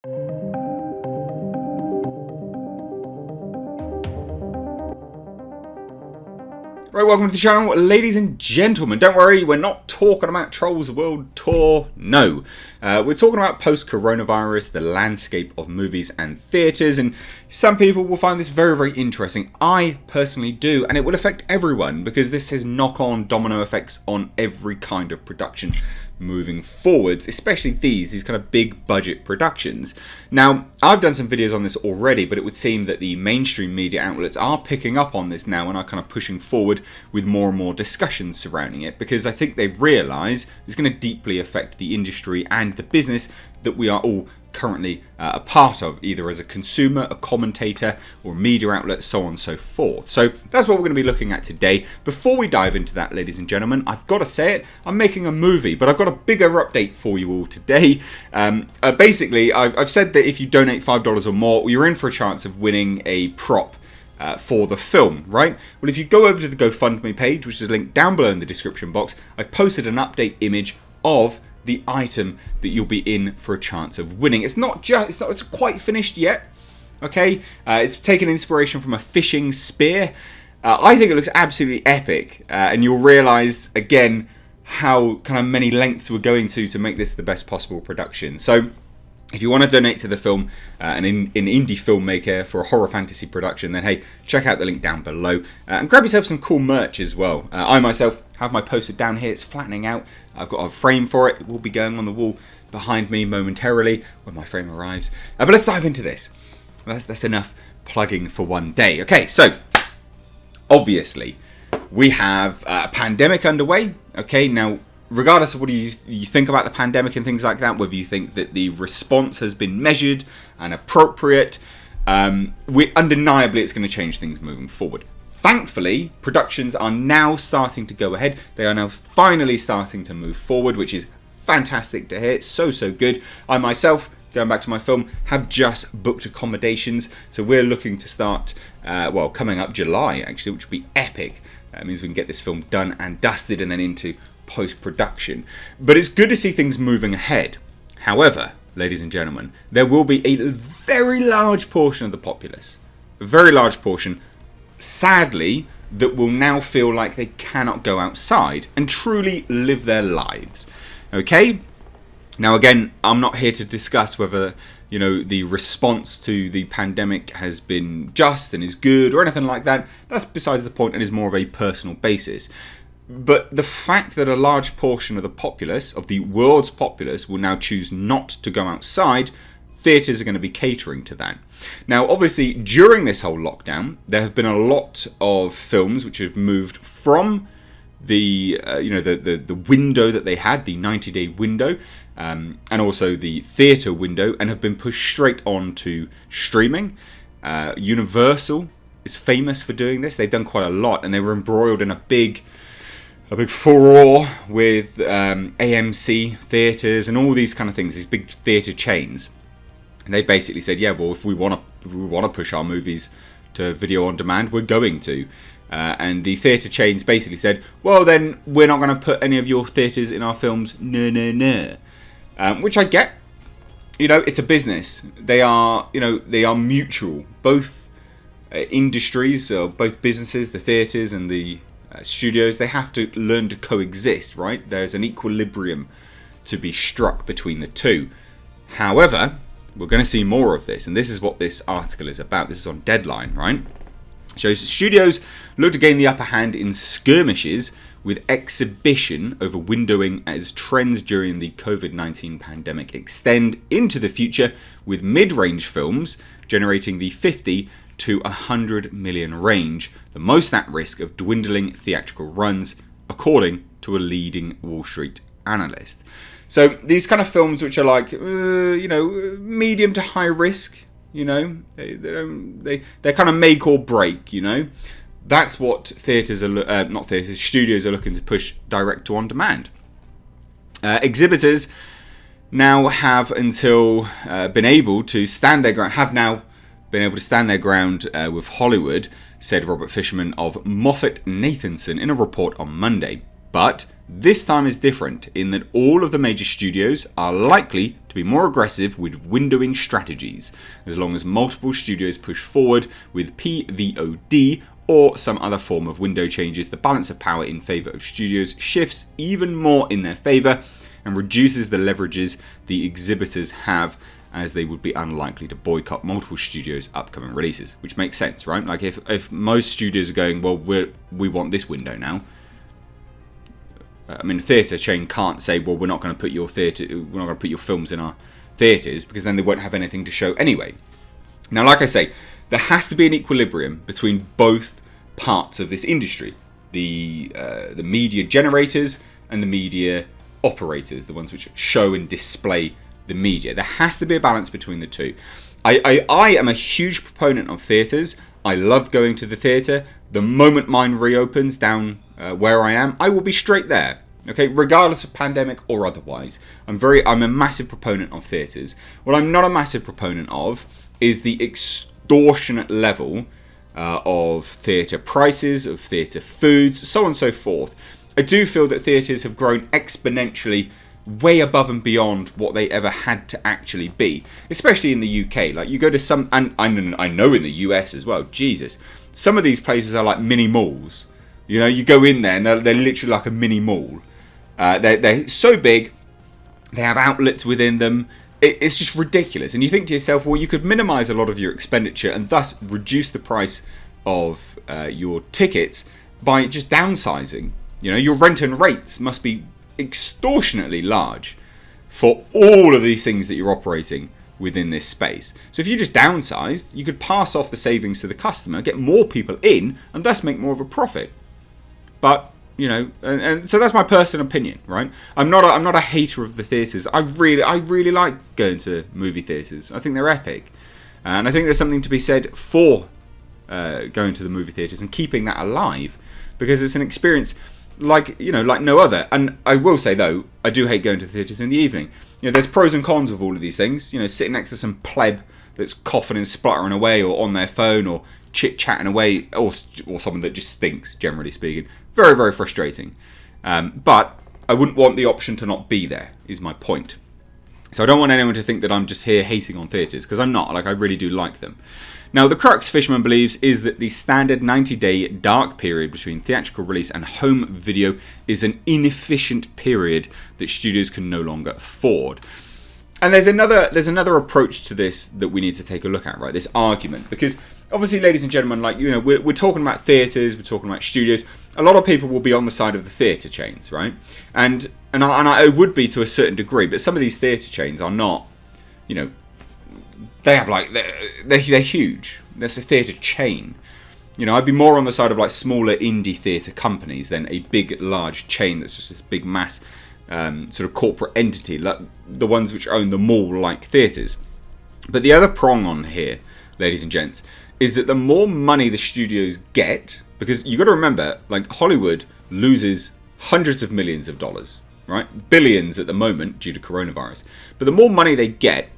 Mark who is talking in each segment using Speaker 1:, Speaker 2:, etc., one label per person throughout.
Speaker 1: Right, welcome to the channel, ladies and gentlemen. Don't worry, we're not talking about Trolls World Tour, no. We're talking about post-coronavirus, the landscape of movies and theatres, and some people will find this very, very interesting. I personally do, and it will affect everyone, because this has knock-on domino effects on every kind of production moving forwards, especially these kind of big budget productions. Now, I've done some videos on this already, but it would seem that the mainstream media outlets are picking up on this now and are kind of pushing forward with more and more discussions surrounding it, because I think they realise it's going to deeply affect the industry and the business that we are all currently a part of, either as a consumer, a commentator, or a media outlet, so on and so forth. So that's what we're going to be looking at today. Before we dive into that, ladies and gentlemen, I've got to say it, I'm making a movie, but I've got a bigger update for you all today. Basically, I've said that if you donate $5 or more, you're in for a chance of winning a prop for the film, right? Well, if you go over to the GoFundMe page, which is linked down below in the description box, I've posted an update image of the item that you'll be in for a chance of winning. It's quite finished yet, okay? It's taken inspiration from a fishing spear. I think it looks absolutely epic, and you'll realise again how kind of many lengths we're going to make this the best possible production. So if you want to donate to the film, an indie filmmaker for a horror fantasy production, then hey, check out the link down below and grab yourself some cool merch as well. I myself have my poster down here. It's flattening out. I've got a frame for it. It will be going on the wall behind me momentarily when my frame arrives. But let's dive into this. That's enough plugging for one day. Okay, so obviously we have a pandemic underway. Okay, now regardless of what you think about the pandemic and things like that, whether you think that the response has been measured and appropriate, undeniably it's going to change things moving forward. Thankfully, productions are now starting to go ahead. They are now finally starting to move forward, which is fantastic to hear. It's so good. I myself, going back to my film, have just booked accommodations. So we're looking to start, coming up July actually, which would be epic. That means we can get this film done and dusted and then into post-production. But it's good to see things moving ahead. However, ladies and gentlemen, there will be a very large portion of the populace, a very large portion, sadly, that will now feel like they cannot go outside and truly live their lives. Okay? Now again, I'm not here to discuss whether, the response to the pandemic has been just and is good or anything like that. That's besides the point and is more of a personal basis. But the fact that a large portion of the populace, of the world's populace, will now choose not to go outside, theatres are going to be catering to that. Now, obviously, during this whole lockdown, there have been a lot of films which have moved from the window that they had, the 90-day window, and also the theatre window, and have been pushed straight on to streaming. Universal is famous for doing this. They've done quite a lot, and they were embroiled in a big furore with AMC theatres and all these kind of things, these big theatre chains. And they basically said, yeah, well, if we want to push our movies to video on demand, we're going to. And the theatre chains basically said, well, then we're not going to put any of your theatres in our films. No. Which I get. It's a business. They are mutual. Both industries, both businesses, the theatres and the studios, they have to learn to coexist, right? There's an equilibrium to be struck between the two. However, we're going to see more of this, and this is what this article is about. This is on Deadline, right? It shows that studios look to gain the upper hand in skirmishes with exhibition over windowing as trends during the COVID-19 pandemic extend into the future, with mid-range films generating the 50 to 100 million range, the most at risk of dwindling theatrical runs, according to a leading Wall Street analyst. So these kind of films which are like, medium to high risk, they're kind of make or break, That's what studios are looking to push direct to on demand. Exhibitors now have been able to stand their ground with Hollywood, said Robert Fisherman of Moffett Nathanson in a report on Monday. But This time is different in that all of the major studios are likely to be more aggressive with windowing strategies, as long as multiple studios push forward with PVOD or some other form of window changes. The balance of power in favour of studios shifts even more in their favour and reduces the leverages the exhibitors have, as they would be unlikely to boycott multiple studios' upcoming releases, which makes sense, right? Like if most studios are going, well, we want this window now. I mean, a theatre chain can't say, well, we're not going to put your films in our theatres, because then they won't have anything to show anyway. Now, like I say, there has to be an equilibrium between both parts of this industry, the media generators and the media operators, the ones which show and display the media. There has to be a balance between the two. I am a huge proponent of theatres. I love going to the theatre. The moment mine reopens down where I am, I will be straight there. Okay, regardless of pandemic or otherwise. I'm a massive proponent of theatres. What I'm not a massive proponent of is the extortionate level of theatre prices, of theatre foods, so on and so forth. I do feel that theatres have grown exponentially way above and beyond what they ever had to actually be, especially in the UK. Like, you go to some, and I know in the US as well, Jesus, some of these places are like mini malls. You know, you go in there and they're literally like a mini mall. They're so big, they have outlets within them. It's just ridiculous. And you think to yourself, well, you could minimise a lot of your expenditure and thus reduce the price of your tickets by just downsizing. You know, your rent and rates must be extortionately large for all of these things that you're operating within this space. So if you just downsized, you could pass off the savings to the customer, get more people in, and thus make more of a profit. But, you know, and so that's my personal opinion, right? I'm not a hater of the theatres. I really like going to movie theatres. I think they're epic, and I think there's something to be said for going to the movie theatres and keeping that alive, because it's an experience like no other. And I will say, though, I do hate going to the theatres in the evening. You know, there's pros and cons of all of these things. You know, sitting next to some pleb that's coughing and spluttering away, or on their phone, or chit-chatting away, or someone that just stinks, generally speaking. Very, very frustrating. But I wouldn't want the option to not be there, is my point. So I don't want anyone to think that I'm just here hating on theatres, because I'm not. Like, I really do like them. Now, the crux, Fishman believes, is that the standard 90-day dark period between theatrical release and home video is an inefficient period that studios can no longer afford. And there's another approach to this that we need to take a look at, right? This argument, because obviously, ladies and gentlemen, like, you know, we're talking about theatres, we're talking about studios. A lot of people will be on the side of the theatre chains, right? And I would be to a certain degree, but some of these theatre chains are not, you know, they have like they're huge. There's a theatre chain. You know, I'd be more on the side of like smaller indie theatre companies than a big, large chain that's just this big mass sort of corporate entity, like the ones which own the mall-like theatres. But the other prong on here, ladies and gents, is that the more money the studios get, because you got to remember, like, Hollywood loses hundreds of millions of dollars, right? Billions at the moment due to coronavirus. But the more money they get,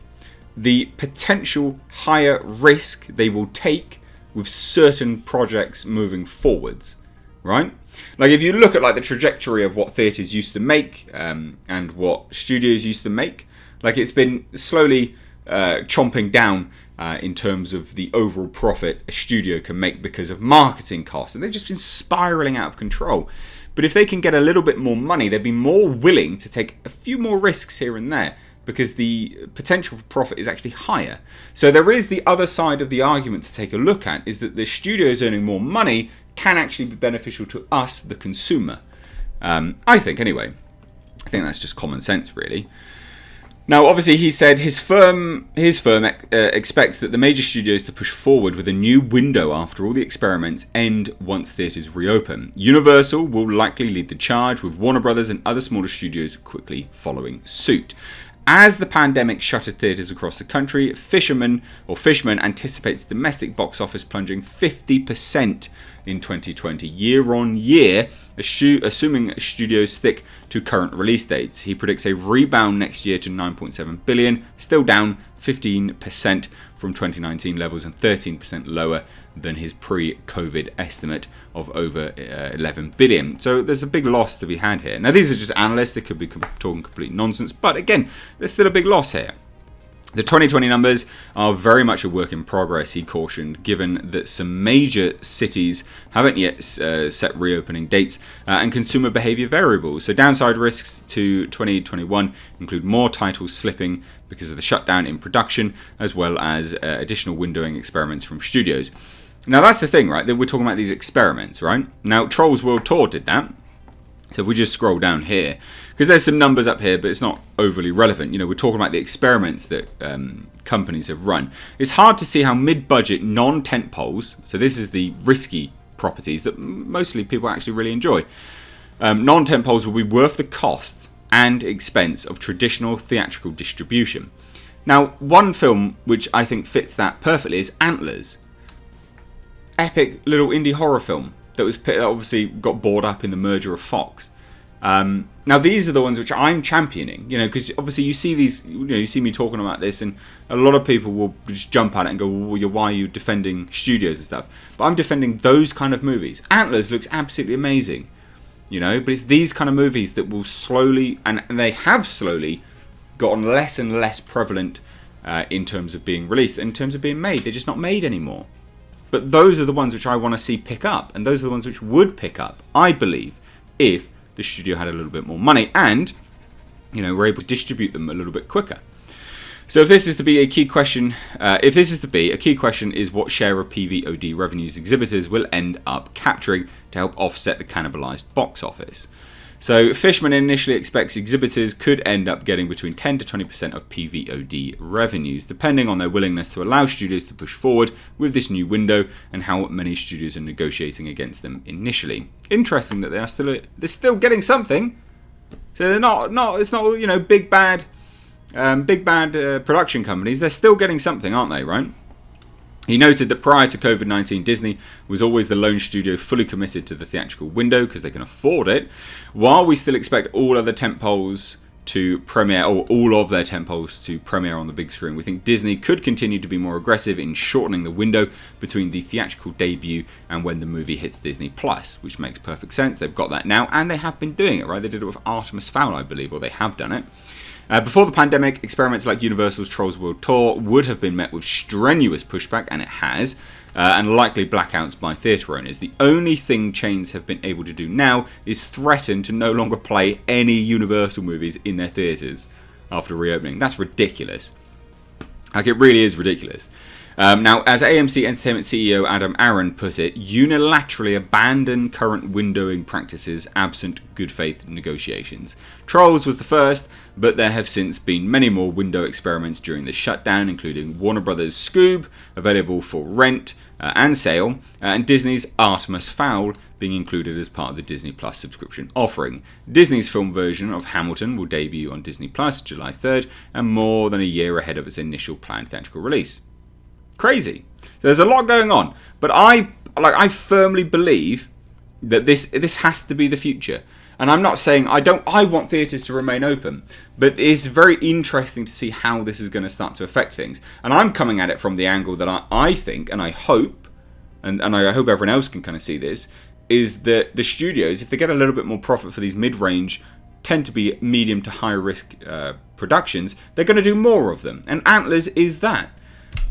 Speaker 1: the potential higher risk they will take with certain projects moving forwards, right? Like, if you look at like the trajectory of what theatres used to make and what studios used to make, like, it's been slowly chomping down in terms of the overall profit a studio can make because of marketing costs, and they've just been spiraling out of control. But if they can get a little bit more money, they'd be more willing to take a few more risks here and there, because the potential for profit is actually higher. So there is the other side of the argument to take a look at, is that the studios earning more money can actually be beneficial to us, the consumer. I think, anyway. I think that's just common sense, really. Now, obviously, he said his firm expects that the major studios to push forward with a new window after all the experiments end once theatres reopen. Universal will likely lead the charge, with Warner Brothers and other smaller studios quickly following suit. As the pandemic shuttered theatres across the country, Fishman anticipates domestic box office plunging 50% in 2020 year on year, assuming studios stick to current release dates. He predicts a rebound next year to 9.7 billion, still down 15% from 2019 levels and 13% lower than his pre-COVID estimate of over 11 billion. So there's a big loss to be had here. Now these are just analysts, they could be talking complete nonsense, but again, there's still a big loss here. The 2020 numbers are very much a work in progress, he cautioned, given that some major cities haven't yet set reopening dates and consumer behaviour variables. So downside risks to 2021 include more titles slipping because of the shutdown in production, as well as additional windowing experiments from studios. Now that's the thing, right? That we're talking about these experiments, right? Now Trolls World Tour did that. So if we just scroll down here, because there's some numbers up here, but it's not overly relevant. You know, we're talking about the experiments that companies have run. It's hard to see how mid-budget, non-tent poles, so this is the risky properties that mostly people actually really enjoy, non-tent poles will be worth the cost and expense of traditional theatrical distribution. Now, one film which I think fits that perfectly is Antlers. Epic little indie horror film that was obviously got bought up in the merger of Fox. Now these are the ones which I'm championing, you know, because obviously you see these, you know, you see me talking about this, and a lot of people will just jump at it and go, well, why are you defending studios and stuff? But I'm defending those kind of movies. Antlers looks absolutely amazing, you know, but it's these kind of movies that will slowly, and they have slowly gotten less and less prevalent in terms of being released, in terms of being made. They're just not made anymore. But those are the ones which I want to see pick up, and those are the ones which would pick up, I believe, if the studio had a little bit more money and, you know, were able to distribute them a little bit quicker. So if this is to be a key question, a key question is what share of PVOD revenues exhibitors will end up capturing to help offset the cannibalized box office. So Fishman initially expects exhibitors could end up getting between 10 to 20% of PVOD revenues, depending on their willingness to allow studios to push forward with this new window and how many studios are negotiating against them initially. Interesting that they're still getting something. So they're not it's not, you know, big bad production companies. They're still getting something, aren't they, right? He noted that prior to COVID-19, Disney was always the lone studio fully committed to the theatrical window because they can afford it. While we still expect all other tentpoles to premiere, or all of their tentpoles to premiere on the big screen, we think Disney could continue to be more aggressive in shortening the window between the theatrical debut and when the movie hits Disney Plus, which makes perfect sense. They've got that now, and they have been doing it, right? They did it with Artemis Fowl, I believe, or they have done it. Before the pandemic, experiments like Universal's Trolls World Tour would have been met with strenuous pushback, and it has, and likely blackouts by theatre owners. The only thing chains have been able to do now is threaten to no longer play any Universal movies in their theatres after reopening. That's ridiculous. Like, it really is ridiculous. Now, as AMC Entertainment CEO Adam Aron put it, unilaterally abandon current windowing practices absent good faith negotiations. Trolls was the first, but there have since been many more window experiments during the shutdown, including Warner Brothers' Scoob, available for rent and sale, and Disney's Artemis Fowl being included as part of the Disney Plus subscription offering. Disney's film version of Hamilton will debut on Disney Plus July 3rd, and more than a year ahead of its initial planned theatrical release. Crazy. So there's a lot going on, but I firmly believe that this has to be the future. And I'm not saying I want theatres to remain open, but it's very interesting to see how this is going to start to affect things. And I'm coming at it from the angle that I think, and I hope, and I hope everyone else can kind of see this, is that the studios, if they get a little bit more profit for these mid-range, tend to be medium to high risk productions, they're going to do more of them. And Antlers is that.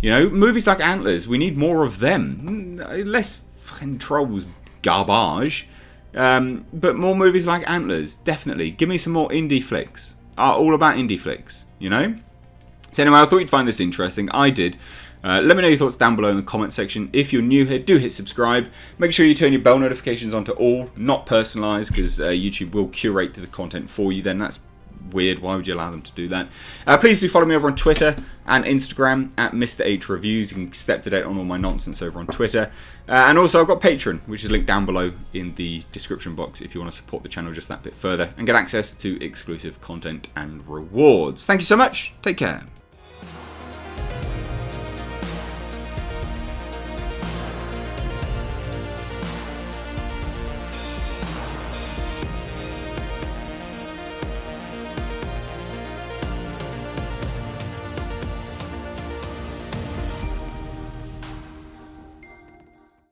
Speaker 1: You know, movies like Antlers, we need more of them. Less fucking Trolls garbage. But more movies like Antlers, definitely. Give me some more indie flicks. All about indie flicks, you know? So anyway, I thought you'd find this interesting. I did. Let me know your thoughts down below in the comment section. If you're new here, do hit subscribe. Make sure you turn your bell notifications onto all, not personalised, because YouTube will curate the content for you. Then that's weird. Why would you allow them to do that? Please do follow me over on Twitter and Instagram at Mr. H Reviews. You can stay up to date on all my nonsense over on Twitter. And also I've got Patreon, which is linked down below in the description box if you want to support the channel just that bit further and get access to exclusive content and rewards. Thank you so much. Take care.